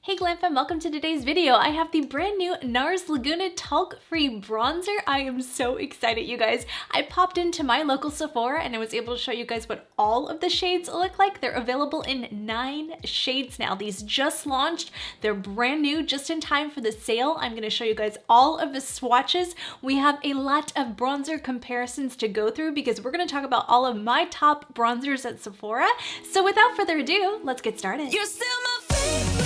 Hey Glamfam, welcome to today's video. I have the brand new NARS Laguna Talc-Free Bronzer. I am so excited, you guys. I popped into my local Sephora and I was able to show you guys what all of the shades look like. They're available in 9 shades now. These just launched. They're brand new, just in time for the sale. I'm gonna show you guys all of the swatches. We have a lot of bronzer comparisons to go through because we're gonna talk about all of my top bronzers at Sephora. So without further ado, let's get started. You're still my favorite.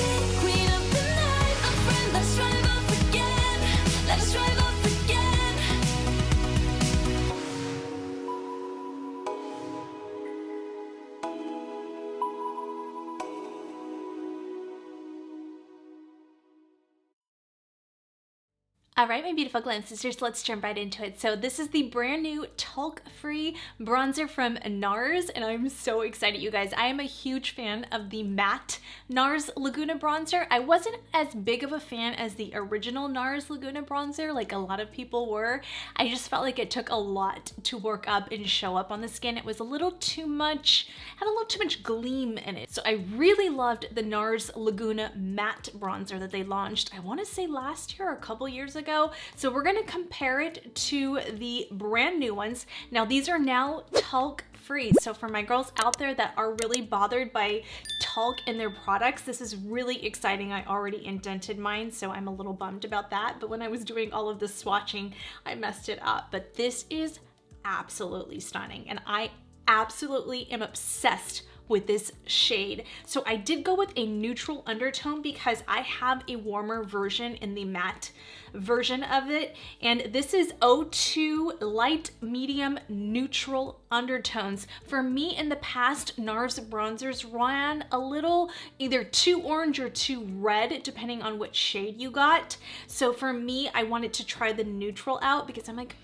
All right, my beautiful Glam sisters, let's jump right into it. So this is the brand new talc-free bronzer from NARS, and I'm so excited, you guys. I am a huge fan of the matte NARS Laguna Bronzer. I wasn't as big of a fan as the original NARS Laguna Bronzer, like a lot of people were. I just felt like it took a lot to work up and show up on the skin. It was a little too much, had a little too much gleam in it. So I really loved the NARS Laguna matte bronzer that they launched, I wanna say last year or a couple years ago. So we're gonna compare it to the brand new ones. Now these are now talc-free. So for my girls out there that are really bothered by talc in their products, this is really exciting. I already indented mine, so I'm a little bummed about that. But when I was doing all of the swatching, I messed it up. But this is absolutely stunning, and I absolutely am obsessed with this shade. So I did go with a neutral undertone because I have a warmer version in the matte version of it, and this is 02 light, medium, neutral undertones. For me in the past, NARS bronzers ran a little either too orange or too red depending on which shade you got. So for me, I wanted to try the neutral out because I'm like,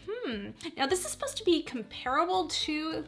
now this is supposed to be comparable to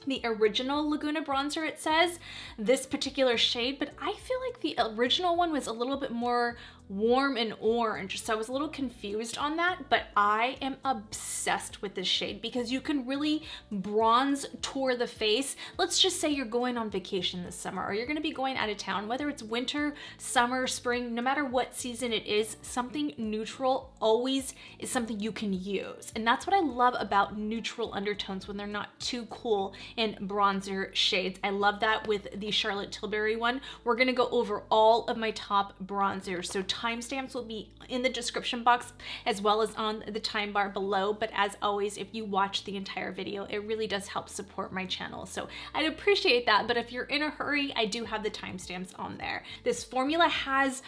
the original Laguna bronzer, it says, this particular shade, but I feel like the original one was a little bit more warm and orange, so I was a little confused on that. But I am obsessed with this shade because you can really bronze tour the face. Let's just say you're going on vacation this summer, or you're going to be going out of town, whether it's winter, summer, spring, no matter what season it is, something neutral always is something you can use. And that's what I love about neutral undertones, when they're not too cool in bronzer shades. I love that with the Charlotte Tilbury one. We're going to go over all of my top bronzers, so timestamps will be in the description box as well as on the time bar below. But as always, if you watch the entire video, it really does help support my channel, so I'd appreciate that. But if you're in a hurry, I do have the timestamps on there. This formula has,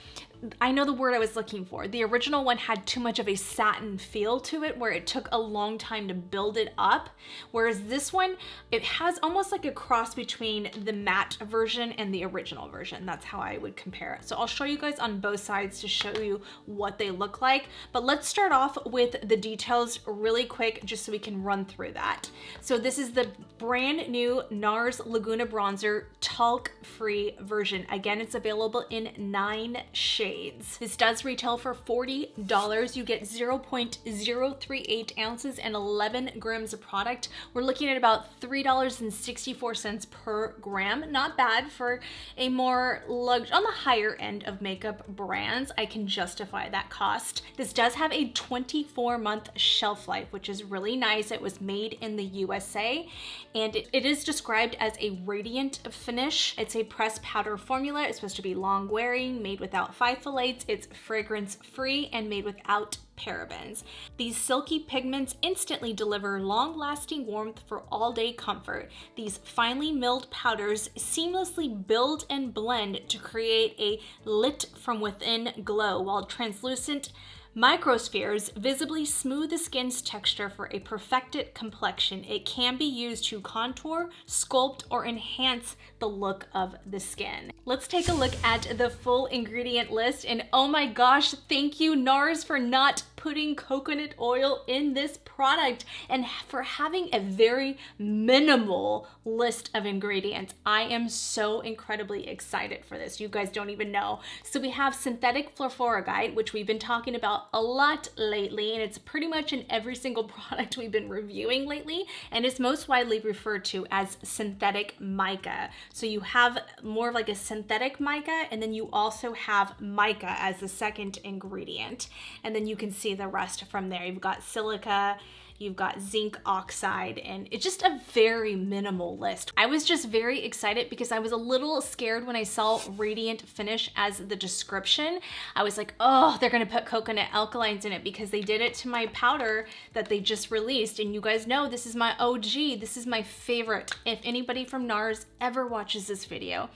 I know the word I was looking for. The original one had too much of a satin feel to it, where it took a long time to build it up. Whereas this one, it has almost like a cross between the matte version and the original version. That's how I would compare it. So I'll show you guys on both sides to show you what they look like. But let's start off with the details really quick, just so we can run through that. So this is the brand new NARS Laguna Bronzer talc-free version. Again, it's available in 9 shades. This does retail for $40. You get 0.038 ounces and 11 grams of product. We're looking at about $3.64 per gram. Not bad for a more on the higher end of makeup brands. I can justify that cost. This does have a 24-month shelf life, which is really nice. It was made in the USA, and it is described as a radiant finish. It's a pressed powder formula. It's supposed to be long wearing, made without phthalates. It's fragrance free and made without parabens. These silky pigments instantly deliver long-lasting warmth for all-day comfort. These finely milled powders seamlessly build and blend to create a lit from within glow, while translucent microspheres visibly smooth the skin's texture for a perfected complexion. It can be used to contour, sculpt, or enhance the look of the skin. Let's take a look at the full ingredient list, and oh my gosh, thank you NARS for not putting coconut oil in this product and for having a very minimal list of ingredients. I am so incredibly excited for this. You guys don't even know. So we have synthetic fluoride, which we've been talking about a lot lately, and it's pretty much in every single product we've been reviewing lately, and it's most widely referred to as synthetic mica. So you have more of like a synthetic mica, and then you also have mica as the second ingredient, and then you can see the rest from there. You've got silica, you've got zinc oxide, and it's just a very minimal list. I was just very excited because I was a little scared when I saw Radiant Finish as the description. I was like, oh, they're gonna put coconut alkalines in it, because they did it to my powder that they just released. And you guys know this is my OG, this is my favorite. If anybody from NARS ever watches this video,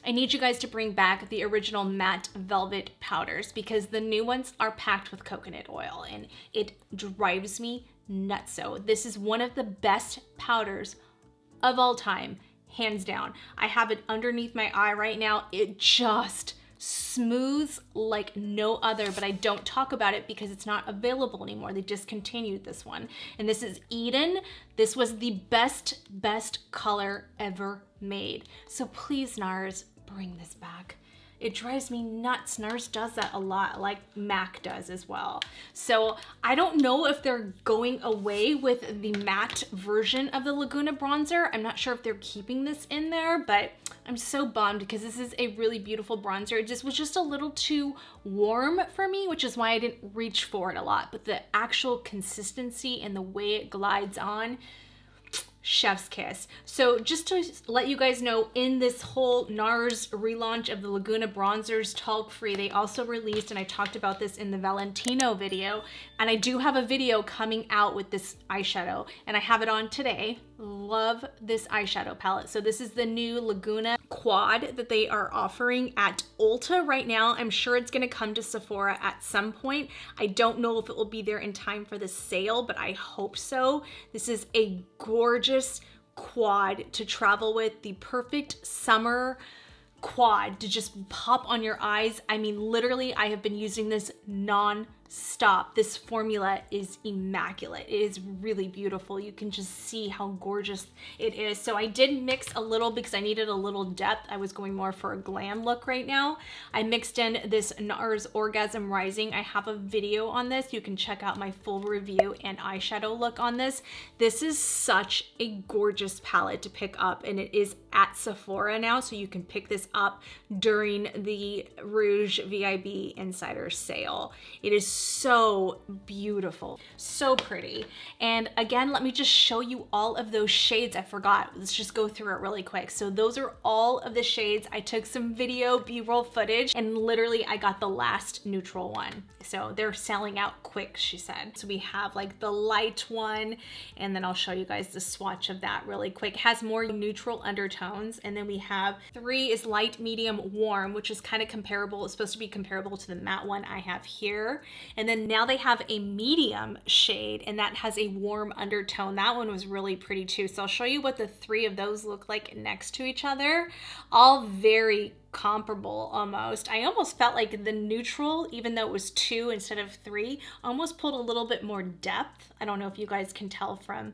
I need you guys to bring back the original matte velvet powders, because the new ones are packed with coconut oil and it drives me nuts. So this is one of the best powders of all time, hands down. I have it underneath my eye right now. It just smooths like no other, but I don't talk about it because it's not available anymore. They discontinued this one. And this is Eden. This was the best color ever made. So please, NARS, bring this back. It drives me nuts. NARS does that a lot, like MAC does as well. So I don't know if they're going away with the matte version of the Laguna bronzer. I'm not sure if they're keeping this in there, but I'm so bummed because this is a really beautiful bronzer. It just was just a little too warm for me, which is why I didn't reach for it a lot. But the actual consistency and the way it glides on, chef's kiss. So just to let you guys know, in this whole NARS relaunch of the Laguna bronzers talc-free, they also released, and I talked about this in the Valentino video, and I do have a video coming out with this eyeshadow, and I have it on today. Love this eyeshadow palette. So this is the new Laguna quad that they are offering at Ulta right now. I'm sure it's gonna come to Sephora at some point. I don't know if it will be there in time for the sale, but I hope so. This is a gorgeous quad to travel with, the perfect summer quad to just pop on your eyes. I mean, literally, I have been using this non-stop. This formula is immaculate. It is really beautiful. You can just see how gorgeous it is. So I did mix a little because I needed a little depth. I was going more for a glam look right now. I mixed in this NARS Orgasm Rising. I have a video on this. You can check out my full review and eyeshadow look on this. This is such a gorgeous palette to pick up, and it is at Sephora now, so you can pick this up during the Rouge VIB Insider sale. It is so beautiful, so pretty. And again, let me just show you all of those shades. I forgot. Let's just go through it really quick. So those are all of the shades. I took some video B-roll footage, and literally I got the last neutral one. So they're selling out quick, she said. So we have like the light one, and then I'll show you guys the swatch of that really quick. It has more neutral undertones. And then we have 3 is light, medium, warm, which is kind of comparable. It's supposed to be comparable to the matte one I have here. And then now they have a medium shade, and that has a warm undertone. That one was really pretty too. So I'll show you what the 3 of those look like next to each other. All very comparable almost. I almost felt like the neutral, even though it was 2 instead of 3, almost pulled a little bit more depth. I don't know if you guys can tell from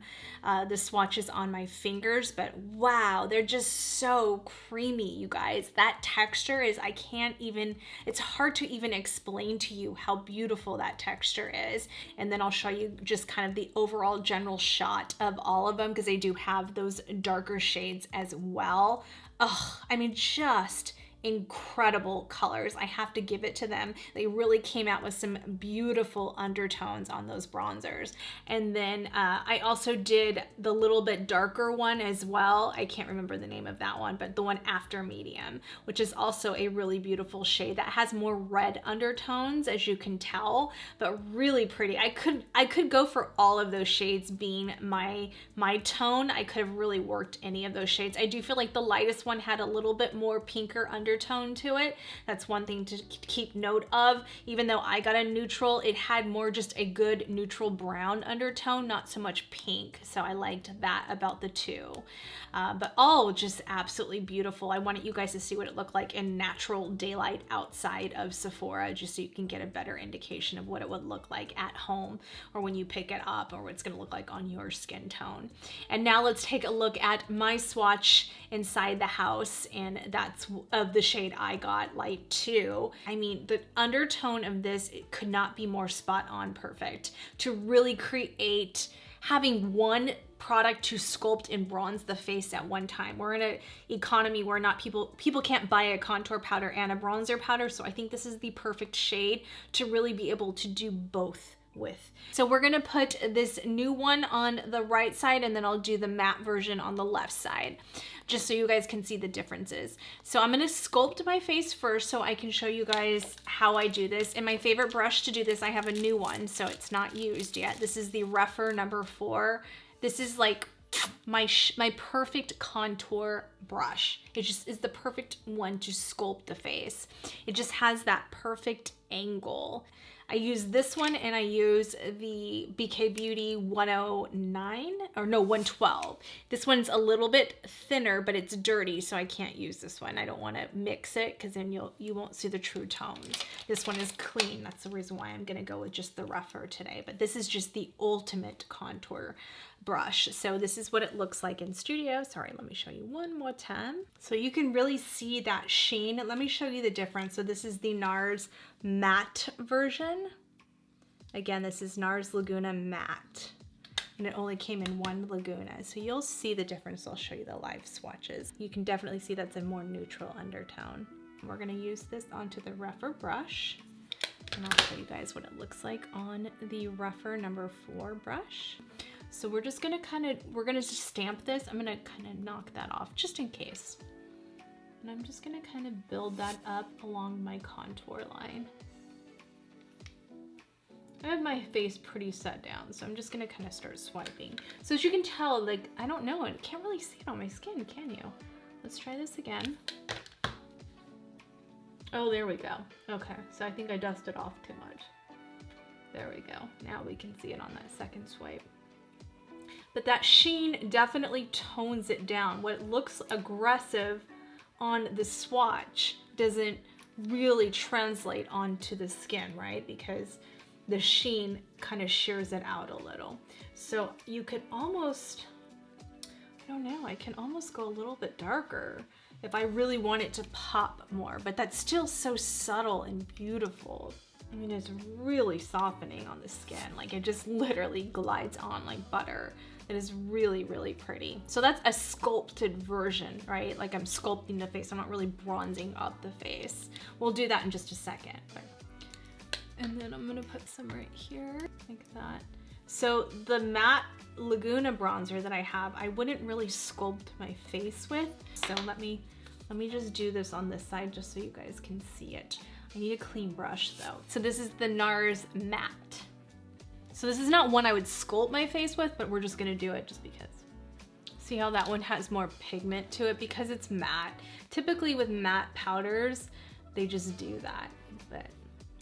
the swatches on my fingers, but wow, they're just so creamy, you guys. That texture is, I can't even, it's hard to even explain to you how beautiful that texture is. And then I'll show you just kind of the overall general shot of all of them, because they do have those darker shades as well. Oh, I mean, just incredible colors. I have to give it to them. They really came out with some beautiful undertones on those bronzers. And then I also did the little bit darker one as well. I can't remember the name of that one, but the one after medium, which is also a really beautiful shade that has more red undertones, as you can tell, but really pretty. I could go for all of those shades being my tone. I could have really worked any of those shades. I do feel like the lightest one had a little bit more pinker undertones undertone to it. That's one thing to keep note of. Even though I got a neutral, it had more just a good neutral brown undertone, not so much pink. So I liked that about the two. But all just absolutely beautiful. I wanted you guys to see what it looked like in natural daylight outside of Sephora, just so you can get a better indication of what it would look like at home or when you pick it up, or what it's gonna look like on your skin tone. And now let's take a look at my swatch inside the house, and that's of the shade I got, light 2. I mean, the undertone of this, it could not be more spot on perfect to really create having one product to sculpt and bronze the face at one time. We're in an economy where not people can't buy a contour powder and a bronzer powder, so I think this is the perfect shade to really be able to do both with. So we're gonna put this new one on the right side, and then I'll do the matte version on the left side, just so you guys can see the differences. So I'm gonna sculpt my face first so I can show you guys how I do this. And my favorite brush to do this, I have a new one, so it's not used yet. This is the Rougher number 4. This is like my perfect contour brush. It just is the perfect one to sculpt the face. It just has that perfect angle. I use this one, and I use the BK Beauty 112. This one's a little bit thinner, but it's dirty, so I can't use this one. I don't want to mix it because then you won't see the true tones. This one is clean. That's the reason why I'm going to go with just the rougher today. But this is just the ultimate contour brush. So this is what it looks like in studio. Sorry, let me show you one more time. So you can really see that sheen. Let me show you the difference. So this is the NARS matte version. Again, this is NARS Laguna matte, and it only came in one Laguna. So you'll see the difference. I'll show you the live swatches. You can definitely see that's a more neutral undertone. We're gonna use this onto the rougher brush, and I'll show you guys what it looks like on the rougher number 4 brush. So we're just gonna we're gonna just stamp this. I'm gonna kind of knock that off just in case. And I'm just gonna kind of build that up along my contour line. I have my face pretty set down, so I'm just gonna kind of start swiping. So as you can tell, like, I don't know, I can't really see it on my skin, can you? Let's try this again. Oh, there we go. Okay, so I think I dusted off too much. There we go. Now we can see it on that second swipe. But that sheen definitely tones it down. What looks aggressive on the swatch doesn't really translate onto the skin, right? Because the sheen kind of shears it out a little. So you could almost, I don't know, I can almost go a little bit darker if I really want it to pop more, but that's still so subtle and beautiful. I mean, it's really softening on the skin. Like, it just literally glides on like butter. It is really, really pretty. So that's a sculpted version, right? Like, I'm sculpting the face. I'm not really bronzing up the face. We'll do that in just a second. And then I'm gonna put some right here, like that. So the matte Laguna bronzer that I have, I wouldn't really sculpt my face with. So let me just do this on this side just so you guys can see it. I need a clean brush though. So this is the NARS matte. So this is not one I would sculpt my face with, but we're just gonna do it just because. See how that one has more pigment to it because it's matte. Typically with matte powders, they just do that. But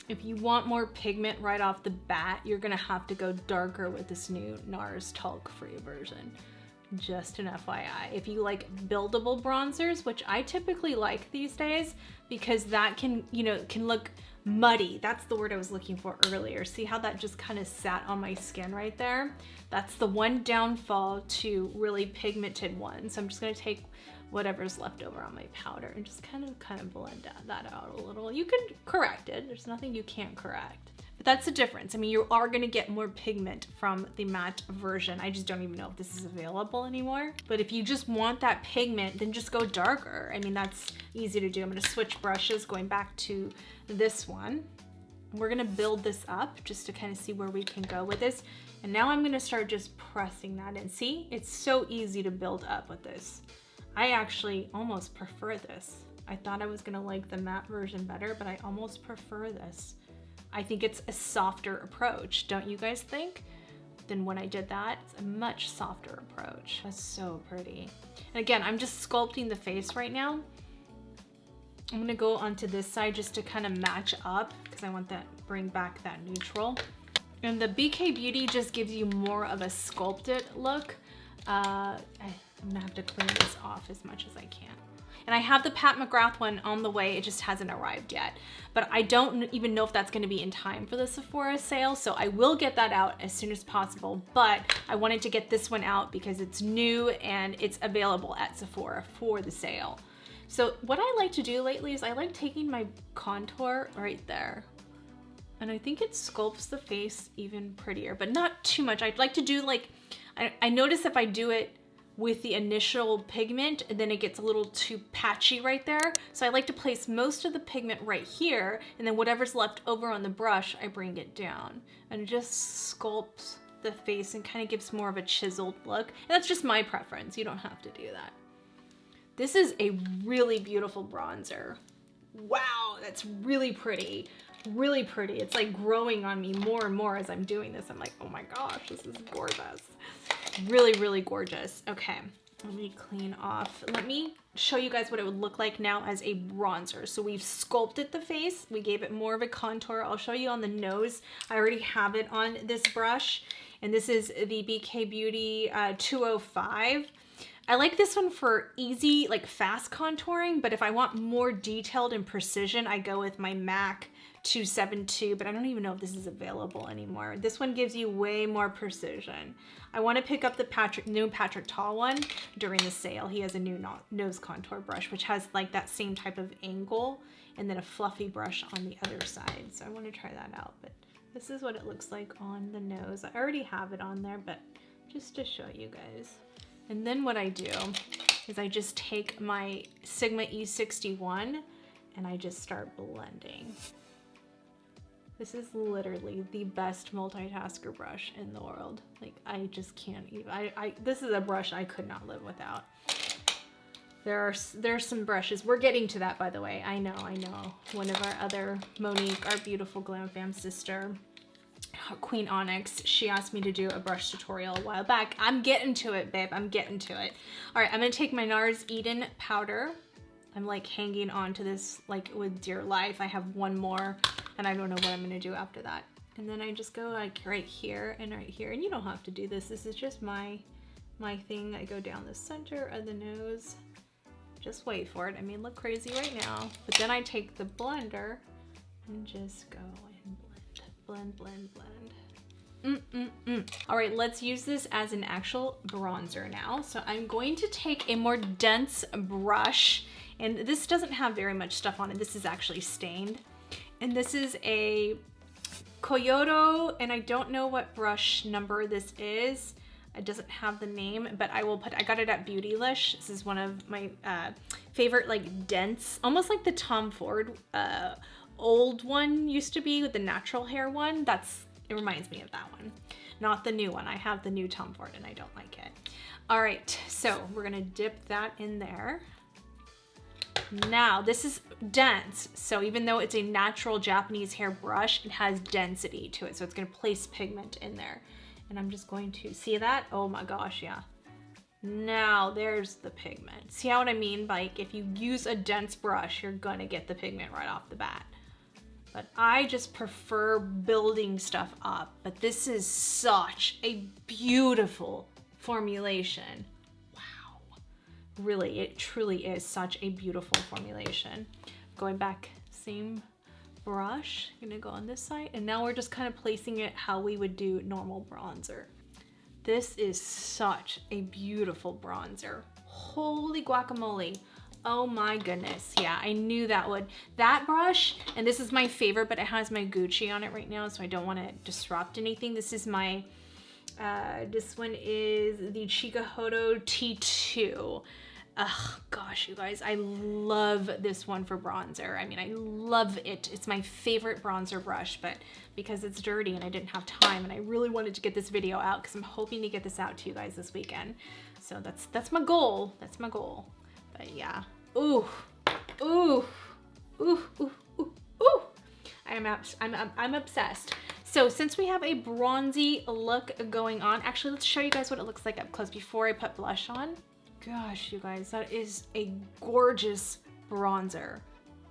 if you want more pigment right off the bat, you're gonna have to go darker with this new NARS talc-free version. Just an FYI. If you like buildable bronzers, which I typically like these days, because that can, you know, can look muddy. That's the word I was looking for earlier. See how that just kind of sat on my skin right there? That's the one downfall to really pigmented ones. So I'm just gonna take whatever's left over on my powder and just kind of blend that out a little. You can correct it. There's nothing you can't correct. But that's the difference. I mean, you are gonna get more pigment from the matte version. I just don't even know if this is available anymore. But if you just want that pigment, then just go darker. I mean, that's easy to do. I'm gonna switch brushes, going back to this one. We're gonna build this up just to kind of see where we can go with this. And now I'm gonna start just pressing that in. See, it's so easy to build up with this. I actually almost prefer this. I thought I was gonna like the matte version better, but I almost prefer this. I think it's a softer approach, don't you guys think? Than when I did that, it's a much softer approach. That's so pretty. And again, I'm just sculpting the face right now. I'm gonna go onto this side just to kind of match up because I want that, bring back that neutral. And the BK Beauty just gives you more of a sculpted look. I'm gonna have to clean this off as much as I can. And I have the Pat McGrath one on the way, it just hasn't arrived yet. But I don't even know if that's gonna be in time for the Sephora sale, so I will get that out as soon as possible. But I wanted to get this one out because it's new and it's available at Sephora for the sale. So what I like to do lately is I like taking my contour right there. And I think it sculpts the face even prettier, but not too much. I'd like to do like, I notice if I do it with the initial pigment, and then it gets a little too patchy right there. So I like to place most of the pigment right here, and then whatever's left over on the brush, I bring it down. And it just sculpts the face and kind of gives more of a chiseled look. And that's just my preference. You don't have to do that. This is a really beautiful bronzer. Wow, that's really pretty. Really pretty. It's like growing on me more and more as I'm doing this. I'm like, oh my gosh, this is gorgeous. Really, really gorgeous. Okay, let me clean off. Let me show you guys what it would look like now as a bronzer. So we've sculpted the face. We gave it more of a contour. I'll show you on the nose. I already have it on this brush. And this is the BK Beauty 205. I like this one for easy, like fast contouring, but if I want more detailed and precision, I go with my MAC 272, but I don't even know if this is available anymore. This one gives you way more precision. I want to pick up the new Patrick Ta one during the sale. He has a new nose contour brush, which has like that same type of angle, and then a fluffy brush on the other side. So I want to try that out, but this is what it looks like on the nose. I already have it on there, but just to show you guys. And then what I do is I just take my Sigma E61 and I just start blending. This is literally the best multitasker brush in the world. Like, I just can't even, this is a brush I could not live without. There's some brushes. We're getting to that, by the way. I know. One of our other, Monique, our beautiful Glamfam sister, Queen Onyx, she asked me to do a brush tutorial a while back. I'm getting to it, babe. I'm getting to it. All right, I'm gonna take my NARS Eden powder. I'm like hanging on to this like with dear life. I have one more and I don't know what I'm gonna do after that. And then I just go like right here and right here. And you don't have to do this. This is just my thing. I go down the center of the nose. Just wait for it. I mean, look crazy right now. But then I take the blender and just go and blend, blend, blend. All right, let's use this as an actual bronzer now. So I'm going to take a more dense brush, and this doesn't have very much stuff on it. This is actually stained. And this is a Kyoto, and I don't know what brush number this is. It doesn't have the name, but I got it at Beautylish. This is one of my favorite, like dense, almost like the Tom Ford old one used to be with the natural hair one. It reminds me of that one. Not the new one. I have the new Tom Ford and I don't like it. All right, so we're gonna dip that in there. Now, this is dense, so even though it's a natural Japanese hair brush, it has density to it, so it's gonna place pigment in there. And I'm just going to, see that? Oh my gosh, yeah. Now, there's the pigment. See what I mean? Like, if you use a dense brush, you're gonna get the pigment right off the bat. But I just prefer building stuff up. But this is such a beautiful formulation. Wow. Really, it truly is such a beautiful formulation. Going back, same brush. Gonna go on this side. And now we're just kind of placing it how we would do normal bronzer. This is such a beautiful bronzer. Holy guacamole. Oh my goodness. Yeah, I knew that would. That brush, and this is my favorite, but it has my Gucci on it right now, so I don't want to disrupt anything. This is my, this one is the Chikuhodo T2. Ugh, gosh, you guys, I love this one for bronzer. I mean, I love it. It's my favorite bronzer brush, but because it's dirty and I didn't have time and I really wanted to get this video out because I'm hoping to get this out to you guys this weekend. So that's my goal. That's my goal. But yeah, ooh, ooh, ooh, ooh, ooh, ooh. I'm obsessed. So since we have a bronzy look going on, actually let's show you guys what it looks like up close before I put blush on. Gosh, you guys, that is a gorgeous bronzer.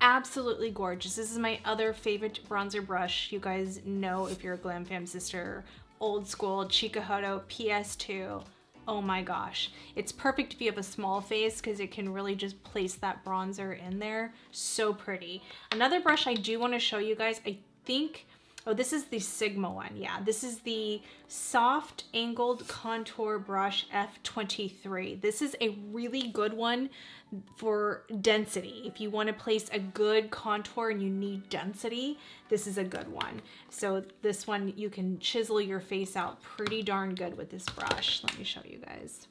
Absolutely gorgeous. This is my other favorite bronzer brush. You guys know, if you're a Glamfam sister, old school Chikuhodo PS2. Oh my gosh. It's perfect if you have a small face because it can really just place that bronzer in there. So pretty. Another brush I do want to show you guys, I think, oh, this is the Sigma one. Yeah, this is the Soft Angled Contour Brush F23. This is a really good one for density. If you want to place a good contour and you need density, this is a good one. So this one, you can chisel your face out pretty darn good with this brush. Let me show you guys.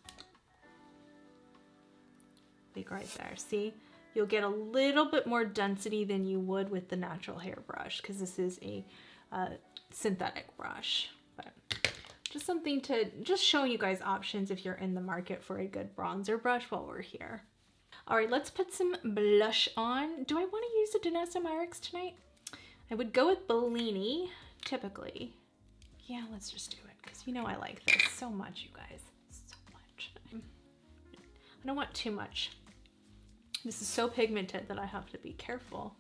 Like right there, see? You'll get a little bit more density than you would with the natural hair brush because this is a synthetic brush. But just something to just show you guys options if you're in the market for a good bronzer brush while we're here. All right, let's put some blush on. Do I want to use a Danessa Myricks tonight? I would go with Bellini, typically. Yeah, let's just do it, because you know I like this so much, you guys. So much. I don't want too much. This is so pigmented that I have to be careful.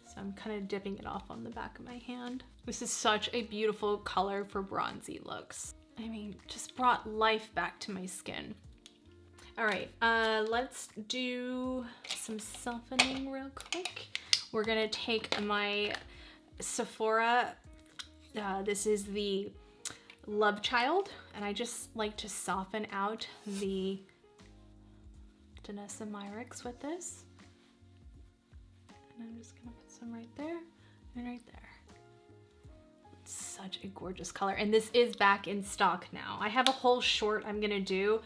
So I'm kind of dipping it off on the back of my hand. This is such a beautiful color for bronzy looks. I mean, just brought life back to my skin. All right, let's do some softening real quick. We're gonna take my Sephora, this is the Love Child, and I just like to soften out the Danessa Myricks with this. And I'm just gonna put some right there and right there. Such a gorgeous color, and this is back in stock now. I have a whole short I'm gonna do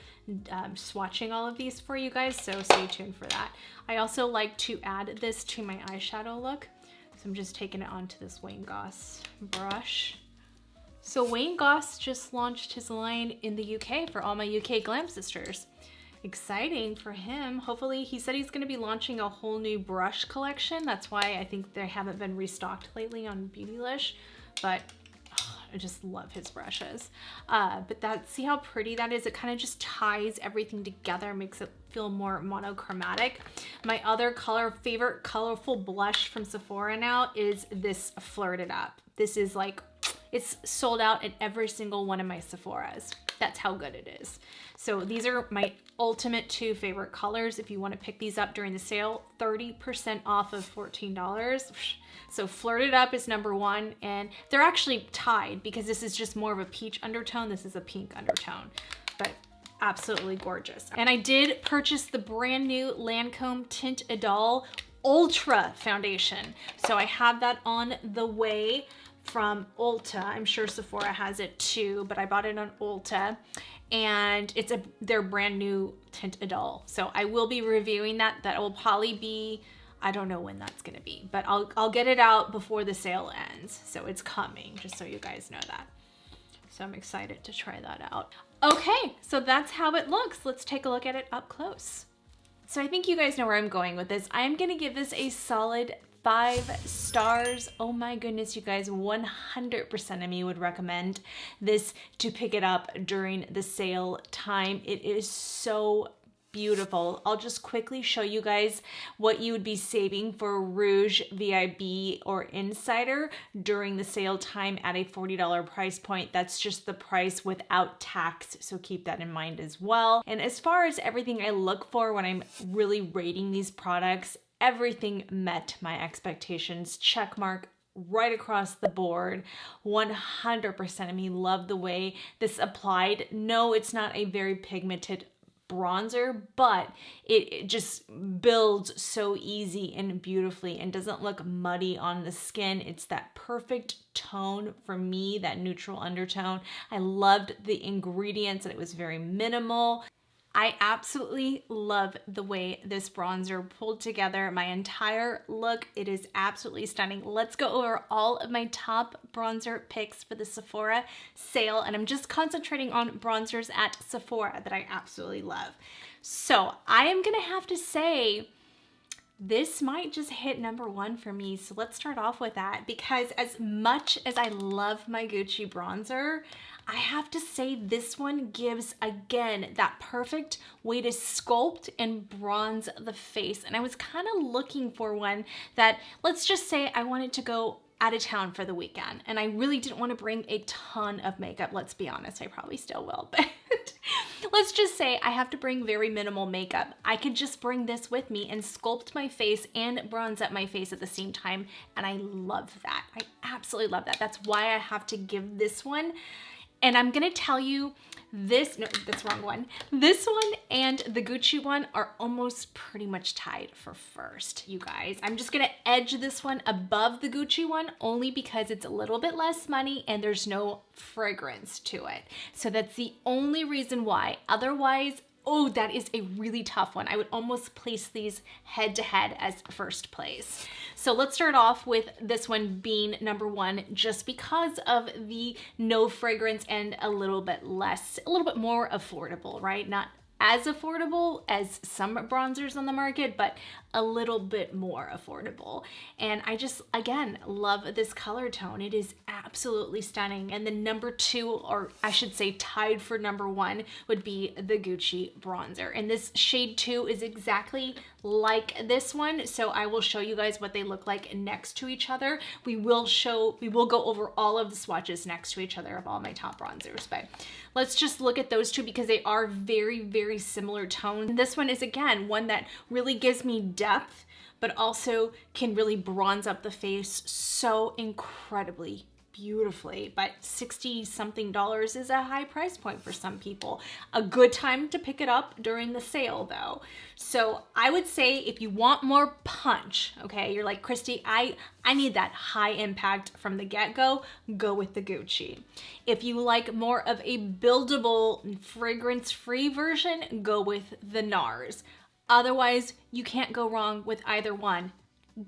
swatching all of these for you guys, so stay tuned for that. I also like to add this to my eyeshadow look, so I'm just taking it onto this Wayne Goss brush. So Wayne Goss just launched his line in the UK for all my UK glam sisters. Exciting for him. Hopefully, he said he's going to be launching a whole new brush collection. That's why I think they haven't been restocked lately on Beautylish, but oh, I just love his brushes. But see how pretty that is? It kind of just ties everything together, makes it feel more monochromatic. My other favorite colorful blush from Sephora now is this Flirted Up. This is like, it's sold out at every single one of my Sephoras. That's how good it is. So these are my ultimate two favorite colors. If you want to pick these up during the sale, 30% off of $14. So Flirted Up is #1, and they're actually tied because this is just more of a peach undertone. This is a pink undertone, but absolutely gorgeous. And I did purchase the brand new Lancome Tint Idole Ultra Foundation. So I have that on the way from Ulta. I'm sure Sephora has it too, but I bought it on Ulta, and it's their brand new Tint Idole. So I will be reviewing that. That will probably be, I don't know when that's gonna be, but I'll get it out before the sale ends. So it's coming, just so you guys know that. So I'm excited to try that out. Okay, so that's how it looks. Let's take a look at it up close. So I think you guys know where I'm going with this. I'm gonna give this a solid 5 stars. Oh my goodness, you guys, 100% of me would recommend this to pick it up during the sale time. It is so beautiful. I'll just quickly show you guys what you would be saving for Rouge VIB or Insider during the sale time at a $40 price point. That's just the price without tax, so keep that in mind as well. And as far as everything I look for when I'm really rating these products, everything met my expectations. Check mark right across the board. 100% of me love the way this applied. No, it's not a very pigmented bronzer, but it just builds so easy and beautifully and doesn't look muddy on the skin. It's that perfect tone for me, that neutral undertone. I loved the ingredients and it was very minimal. I absolutely love the way this bronzer pulled together my entire look. It is absolutely stunning. Let's go over all of my top bronzer picks for the Sephora sale, and I'm just concentrating on bronzers at Sephora that I absolutely love. So I am gonna have to say this might just hit number one for me. So let's start off with that, because as much as I love my Gucci bronzer, I have to say this one gives, again, that perfect way to sculpt and bronze the face. And I was kind of looking for one that, let's just say I wanted to go out of town for the weekend and I really didn't want to bring a ton of makeup. Let's be honest, I probably still will, but let's just say I have to bring very minimal makeup. I could just bring this with me and sculpt my face and bronze up my face at the same time. And I love that. I absolutely love that. That's why I have to give this one. And I'm gonna tell you this, no, that's the wrong one. This one and the Gucci one are almost pretty much tied for first, you guys. I'm just gonna edge this one above the Gucci one only because it's a little bit less money and there's no fragrance to it. So that's the only reason why. Otherwise, oh, that is a really tough one. I would almost place these head to head as first place. So let's start off with this one being number one, just because of the no fragrance and a little bit more affordable, right? Not as affordable as some bronzers on the market, but a little bit more affordable. And I just, again, love this color tone. It is absolutely stunning. And the number two, or I should say tied for number one, would be the Gucci bronzer. And this shade 2 is exactly like this one. So I will show you guys what they look like next to each other. We will go over all of the swatches next to each other of all my top bronzers, but let's just look at those two because they are very, very similar tones. This one is, again, one that really gives me depth, but also can really bronze up the face so incredibly beautifully. But $60-something is a high price point for some people. A good time to pick it up during the sale though. So I would say if you want more punch, okay, you're like, Kristi, I need that high impact from the get-go, go with the Gucci. If you like more of a buildable fragrance-free version, go with the NARS. Otherwise, you can't go wrong with either one.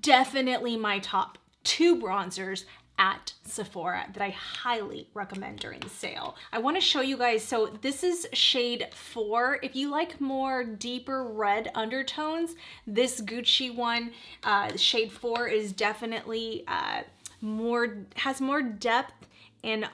Definitely my top two bronzers at Sephora that I highly recommend during the sale. I want to show you guys, so this is shade 4. If you like more deeper red undertones, this Gucci one, shade 4 is definitely has more depth and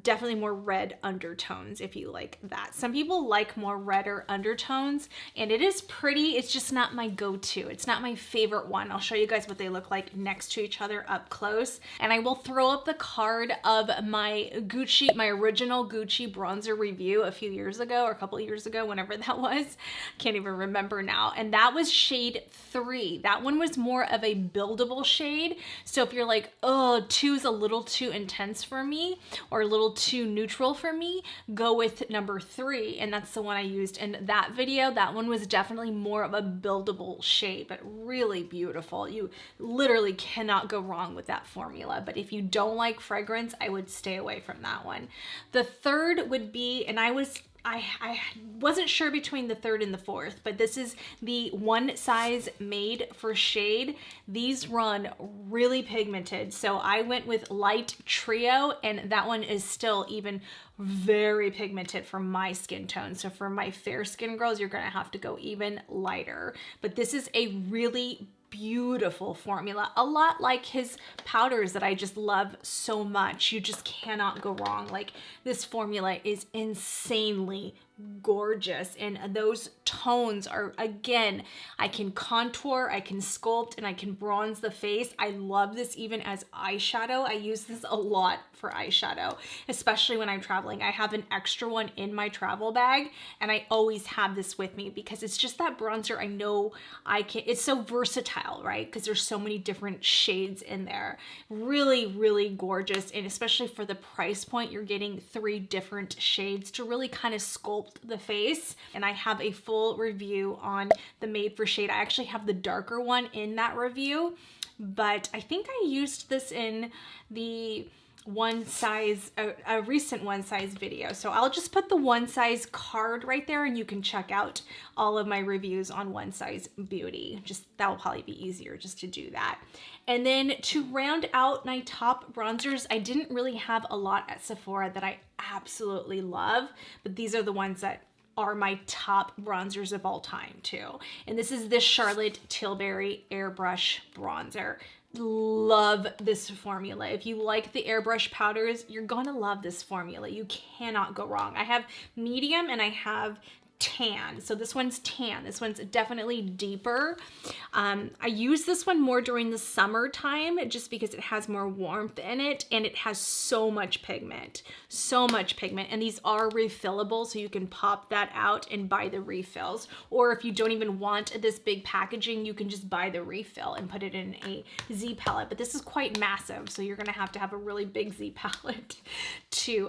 definitely more red undertones if you like that. Some people like more redder undertones, and it is pretty. It's just not my go-to. It's not my favorite one. I'll show you guys what they look like next to each other up close. And I will throw up the card of my original Gucci bronzer review a few years ago, or a couple of years ago, whenever that was. Can't even remember now. And that was shade 3. That one was more of a buildable shade. So if you're like, oh, 2 is a little too intense for me, or a little too neutral for me, go with number 3, and that's the one I used in that video. That one was definitely more of a buildable shade, but really beautiful. You literally cannot go wrong with that formula. But if you don't like fragrance, I would stay away from that one. The third would be, and I wasn't sure between the third and the fourth, but this is the one size made for shade. These run really pigmented. So I went with light trio, and that one is still even very pigmented for my skin tone. So for my fair skin girls, you're gonna have to go even lighter. But this is a really beautiful formula, a lot like his powders that I just love so much. You just cannot go wrong. Like, this formula is insanely gorgeous, and those tones are, again, I can contour, I can sculpt, and I can bronze the face. I love this even as eyeshadow. I use this a lot for eyeshadow, especially when I'm traveling. I have an extra one in my travel bag, and I always have this with me because it's just that bronzer I know I can, it's so versatile, right? Because there's so many different shades in there. Really, really gorgeous, and especially for the price point, you're getting 3 different shades to really kind of sculpt the face. And I have a full review on the made for shade. I actually have the darker one in that review, but I think I used this in the one size, a recent one size video. So I'll just put the one size card right there, and you can check out all of my reviews on One Size Beauty. Just, that will probably be easier just to do that. And then to round out my top bronzers, I didn't really have a lot at Sephora that I absolutely love, but these are the ones that are my top bronzers of all time too. And this is the Charlotte Tilbury Airbrush Bronzer. Love this formula. If you like the airbrush powders, you're gonna love this formula. You cannot go wrong. I have medium and I have tan. So this one's tan. This one's definitely deeper. I use this one more during the summertime just because it has more warmth in it and it has so much pigment. So much pigment. And these are refillable, so you can pop that out and buy the refills. Or if you don't even want this big packaging, you can just buy the refill and put it in a Z palette. But this is quite massive, so you're gonna have to have a really big Z palette to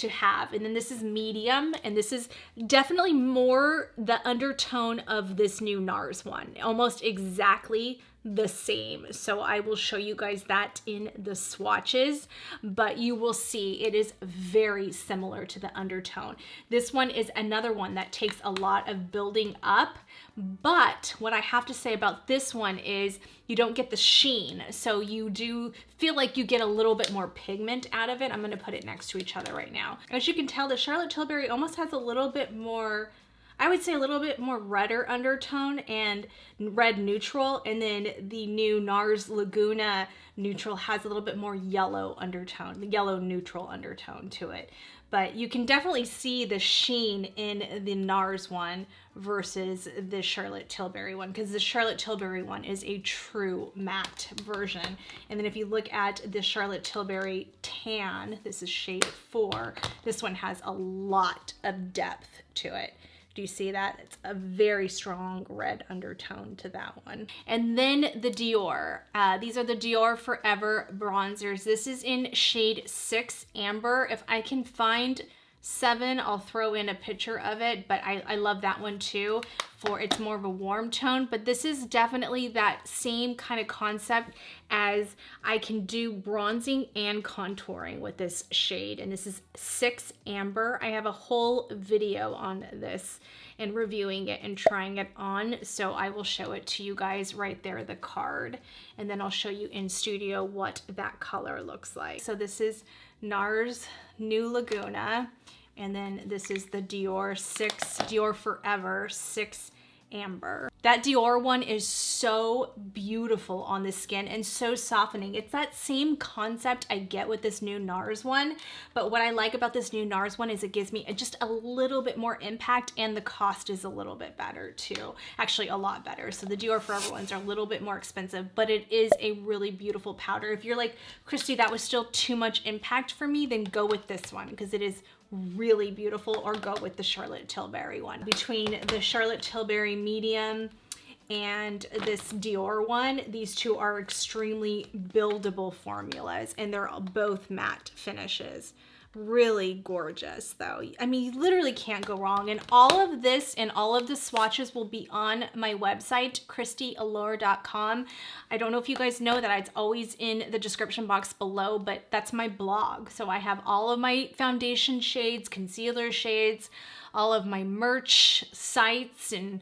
have. And then this is medium, and this is definitely more the undertone of this new NARS one, almost exactly the same. So I will show you guys that in the swatches, but you will see it is very similar to the undertone. This one is another one that takes a lot of building up, but what I have to say about this one is you don't get the sheen. So you do feel like you get a little bit more pigment out of it. I'm gonna put it next to each other right now. As you can tell, the Charlotte Tilbury almost has a little bit more, I would say a little bit more redder undertone and red neutral, and then the new NARS Laguna neutral has a little bit more yellow undertone, the yellow neutral undertone to it. But you can definitely see the sheen in the NARS one versus the Charlotte Tilbury one, because the Charlotte Tilbury one is a true matte version. And then if you look at the Charlotte Tilbury tan, this is shade 4, this one has a lot of depth to it. Do you see that? It's a very strong red undertone to that one. And then the Dior. These are the Dior Forever bronzers. This is in shade 6 Amber. If I can find 7, I'll throw in a picture of it, but I love that one too. It's more of a warm tone, but this is definitely that same kind of concept as I can do bronzing and contouring with this shade. And this is 6 Amber. I have a whole video on this and reviewing it and trying it on, so I will show it to you guys right there, the card, and then I'll show you in studio what that color looks like. So this is NARS New Laguna, and then this is the Dior Forever 6 Amber. That Dior one is so beautiful on the skin and so softening. It's that same concept I get with this new NARS one, but what I like about this new NARS one is it gives me just a little bit more impact, and the cost is a little bit better too. Actually, a lot better. So the Dior Forever ones are a little bit more expensive, but it is a really beautiful powder. If you're like, Kristi, that was still too much impact for me, then go with this one because it is really beautiful, or go with the Charlotte Tilbury one. Between the Charlotte Tilbury medium and this Dior one, these two are extremely buildable formulas, and they're both matte finishes. Really gorgeous though. I mean, you literally can't go wrong. And all of this and all of the swatches will be on my website, KristiAllure.com. I don't know if you guys know that it's always in the description box below, but that's my blog. So I have all of my foundation shades, concealer shades, all of my merch sites and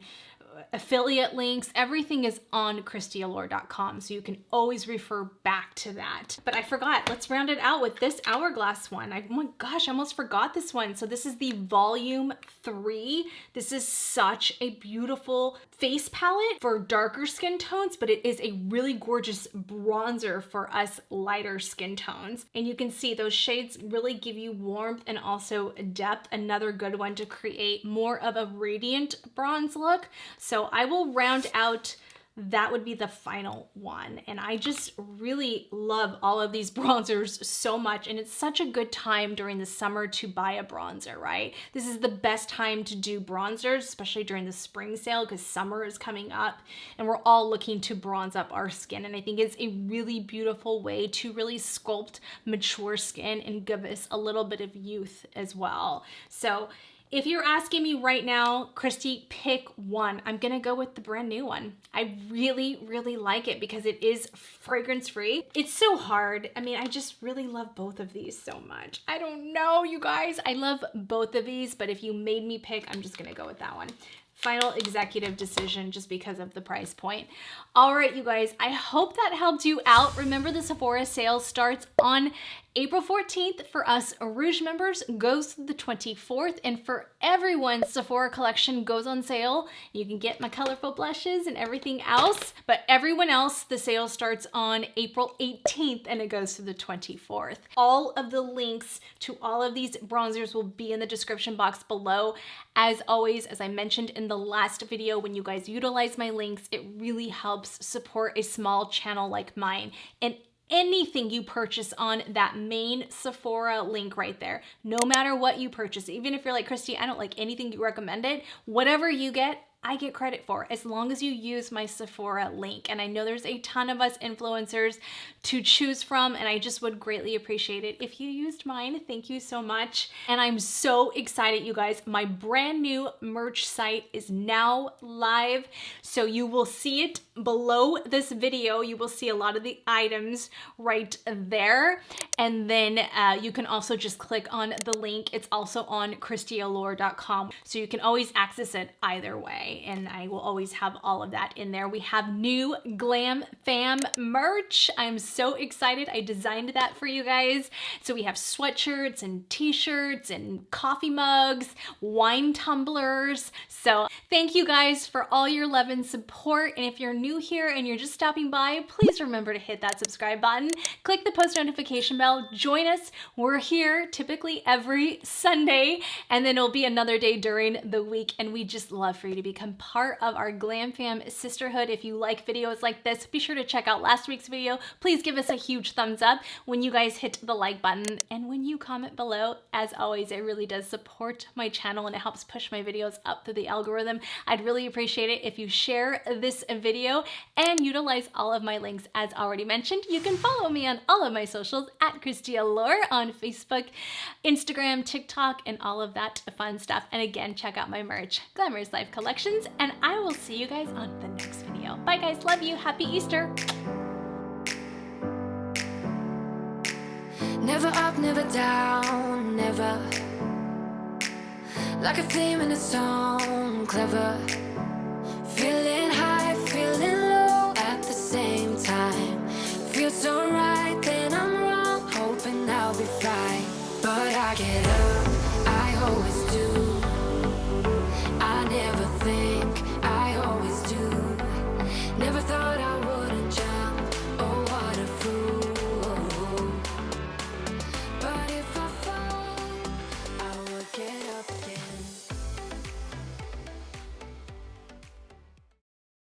affiliate links, everything is on KristiAllure.com, so you can always refer back to that. But I forgot, let's round it out with this Hourglass one. Oh my gosh, I almost forgot this one. So this is the Volume 3. This is such a beautiful face palette for darker skin tones, but it is a really gorgeous bronzer for us lighter skin tones. And you can see those shades really give you warmth and also depth. Another good one to create more of a radiant bronze look. So I will round out, that would be the final one. And I just really love all of these bronzers so much. And it's such a good time during the summer to buy a bronzer, right? This is the best time to do bronzers, especially during the spring sale, because summer is coming up and we're all looking to bronze up our skin. And I think it's a really beautiful way to really sculpt mature skin and give us a little bit of youth as well. So if you're asking me right now, Kristi, pick one, I'm gonna go with the brand new one. I really, really like it because it is fragrance free. It's so hard. I mean, I just really love both of these so much. I don't know, you guys. I love both of these, but if you made me pick, I'm just gonna go with that one. final executive decision just because of the price point. All right, you guys, I hope that helped you out. Remember, the Sephora sale starts on April 14th. For us Rouge members, goes to the 24th, and for everyone's Sephora collection goes on sale. You can get my colorful blushes and everything else, but everyone else, the sale starts on April 18th and it goes to the 24th. All of the links to all of these bronzers will be in the description box below. As always, as I mentioned in the last video, when you guys utilize my links, it really helps support a small channel like mine. And anything you purchase on that main Sephora link right there, no matter what you purchase, even if you're like, Kristi, I don't like anything you recommended, whatever you get, I get credit for, as long as you use my Sephora link. And I know there's a ton of us influencers to choose from, and I just would greatly appreciate it if you used mine. Thank you so much. And I'm so excited, you guys. My brand new merch site is now live. So you will see it below this video. You will see a lot of the items right there. And then you can also just click on the link. It's also on KristiAllure.com. So you can always access it either way. And I will always have all of that in there. We have new Glamfam merch. I'm so excited. I designed that for you guys. So we have sweatshirts and t-shirts and coffee mugs, wine tumblers. So thank you guys for all your love and support. And if you're new here and you're just stopping by, please remember to hit that subscribe button, click the post notification bell, join us. We're here typically every Sunday, and then it'll be another day during the week. And we just love for you to become part of our Glamfam sisterhood. If you like videos like this, be sure to check out last week's video. Please give us a huge thumbs up when you guys hit the like button, and when you comment below. As always, it really does support my channel and it helps push my videos up through the algorithm. I'd really appreciate it if you share this video and utilize all of my links. As already mentioned, you can follow me on all of my socials at KristiAllure on Facebook, Instagram, TikTok, and all of that fun stuff. And again, check out my merch, Glamorous Life Collections, and I will see you guys on the next video. Bye guys, love you, happy Easter. Never up, never down, never. Like a theme in a song, clever.